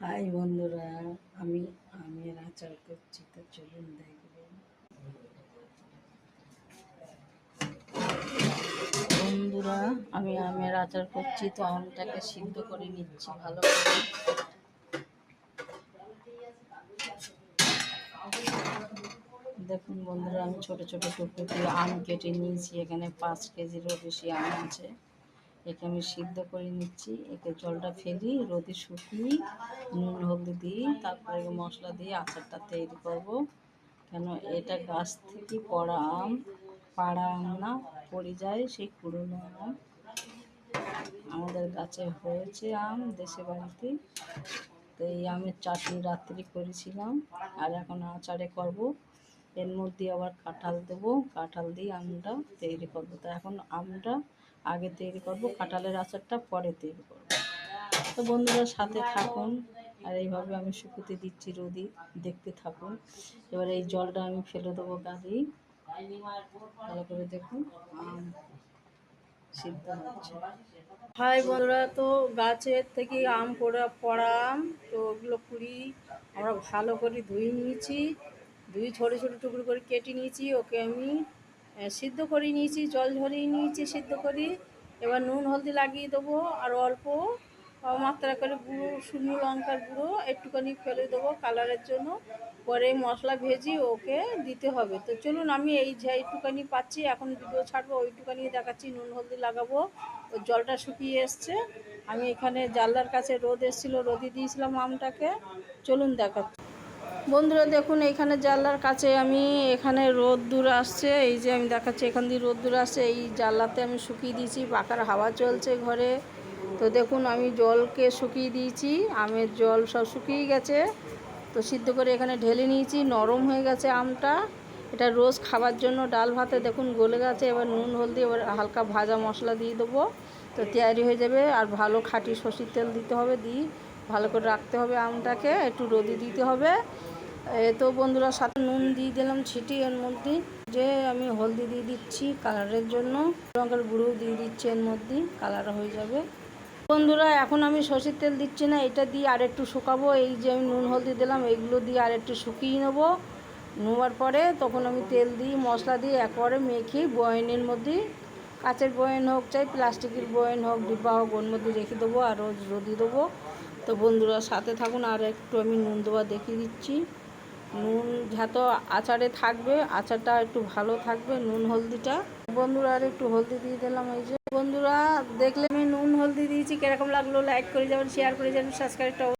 High বন্ধুরা, আমি আমের আচার করছি, তো চলুন দেখবেন। বন্ধুরা, আমি আমের আচার করছি, তো আমটাকে সিদ্ধ করে নিচ্ছি ভালো করে। দেখুন বন্ধুরা, আমি ছোট ছোট টুকরো করে আম কেটে নিয়েছি। এখানে 5 কেজিরও বেশি আম আছে। একে আমি সিদ্ধ করে নিচ্ছি। একে জলটা ফেলি, রোদে শুকিয়ে নুন হলদি দিই, তারপরে মশলা দিয়ে আচারটা তৈরি করব। কেন এটা গাছ থেকে পাড়া আম না, পড়ে যায় সেই পুরনো আম। আমাদের গাছে হয়েছে আম দেশে বাড়িতে। তো এই আমের চাটনি রাত্রি করেছিলাম, আর এখন আচারে করব। এর মধ্যে আবার কাঁঠাল দেবো, কাঁঠাল দিয়ে আমটা তৈরি করবো। তো এখন আমটা আগে তৈরি করব, কাঁঠালের আচারটা পরে তৈরি করব। তো বন্ধুরা সাথে থাকুন, আর এইভাবে আমি শুকুতে দিচ্ছি রোদি, দেখতে থাকুন। এবার এই জলটা আমি ফেলে দেবো গাড়ি। ভালো করে দেখুন আম সিদ্ধ হচ্ছে। হাই বন্ধুরা, তো গাছের থেকে আম পড়া আম, তো ওগুলো আমরা ভালো করে ধুয়ে নিয়েছি। ছোটো ছোটো টুকরো করে কেটে নিয়েছি। ওকে আমি সিদ্ধ করে নিয়েছি, জল ঝরিয়ে নিয়েছি সিদ্ধ করি। এবার নুন হলদি লাগিয়ে দেবো, আর অল্প মাত্রা করে গুঁড়ো, শুকনো লঙ্কার গুঁড়ো একটুখানি ফেলে দেবো কালারের জন্য। পরে মশলা ভেজে ওকে দিতে হবে। তো চলুন, আমি এই যে একটুখানি পাচ্ছি এখন ভিডিও ছাড়বো, ওইটুখানি দেখাচ্ছি। নুন হলদি লাগাবো, ওই জলটা শুকিয়ে এসছে। আমি এখানে জানলার কাছে রোদ এসেছিলো, রোদে দিয়েছিলাম আমটাকে। চলুন দেখাচ্ছি বন্ধুরা। দেখুন এখানে জানলার কাছে এখানে রোদ্দুর আসছে, এই যে আমি দেখাচ্ছি, এখান দিয়ে রোদ্দুর আসছে। এই জানলাতে আমি শুকিয়ে দিয়েছি, পাখার হাওয়া চলছে ঘরে। তো দেখুন আমি জলকে শুকিয়ে দিয়েছি, আমের জল সব শুকিয়ে গেছে। তো সিদ্ধ করে এখানে ঢেলে নিয়েছি, নরম হয়ে গেছে আমটা। এটা রোজ খাবার জন্য ডাল ভাতে দেখুন গলে গেছে। এবার নুন হলদি, এবার হালকা ভাজা মশলা দিয়ে দেবো, তো তৈরি হয়ে যাবে। আর ভালো খাঁটি সরষের তেল দিতে হবে, দিয়ে ভালো করে রাখতে হবে আমটাকে, একটু রোদে দিতে হবে। তো বন্ধুরা সাথে নুন দিয়ে দিলাম ছিটিয়ে, এর মধ্যে যে আমি হলদি দিয়ে দিচ্ছি কালারের জন্য, লঙ্কার গুঁড়ো দিয়ে দিচ্ছি, এর মধ্যে কালার হয়ে যাবে। বন্ধুরা এখন আমি সরষের তেল দিচ্ছি না, এটা দিয়ে আর একটু শুকাবো। এই যে আমি নুন হলদি দিলাম, এইগুলো দিয়ে আর একটু শুকিয়ে নেবো। নেওয়ার পরে তখন আমি তেল দিই, মশলা দিয়ে একবারে মেখে বয়ামের মধ্যে, কাচের বয়াম হোক চাই প্লাস্টিকের বয়াম হোক, ডিব্বা হোক, ওর মধ্যে রেখে দেবো আর রোজ রোদে দেবো। তো বন্ধুরা সাথে থাকুন, আর একটু আমি নুন দেওয়া দেখিয়ে দিচ্ছি। নুন যত আচারে থাকবে, আচারটা একটু ভালো থাকবে নুন হলদিটা। বন্ধুরা আর একটু হলদি দিয়ে দিলাম। এই যে বন্ধুরা দেখলে আমি নুন হলদি দিয়েছি, কিরকম লাগলো লাইক করে যাবেন, শেয়ার করে যাবেন, সাবস্ক্রাইবটা